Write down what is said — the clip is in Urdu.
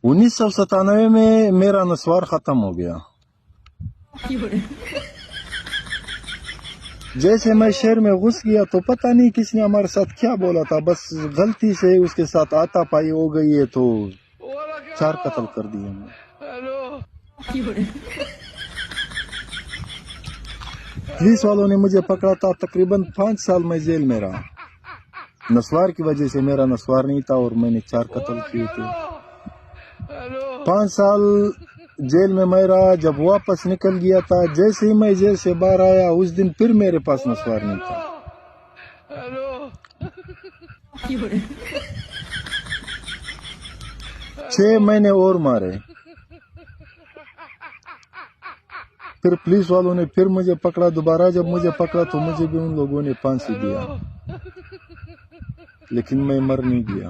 1997 میں میرا نسوار ختم ہو گیا. جیسے میں شہر میں گھس گیا تو پتہ نہیں کس نے ہمارے ساتھ کیا بولا تھا، بس غلطی سے اس کے ساتھ آتا پائی ہو گئی ہے تو 4 قتل کر دیے ہم نے. پولیس والوں نے مجھے پکڑا تھا، تقریباً 5 سال میں جیل میں رہا. نسوار کی وجہ سے، میرا نسوار نہیں تھا اور میں نے 4 قتل کیے تھے. 5 سال جیل میں رہا. جب واپس نکل گیا تھا، جیسے ہی میں جیل سے باہر آیا اس دن پھر میرے پاس نسوار نہیں تھا. 6 مہینے اور مارے. پھر پولیس والوں نے پھر مجھے پکڑا دوبارہ. جب مجھے پکڑا تو مجھے بھی ان لوگوں نے پھانسی دیا، لیکن میں مر نہیں گیا.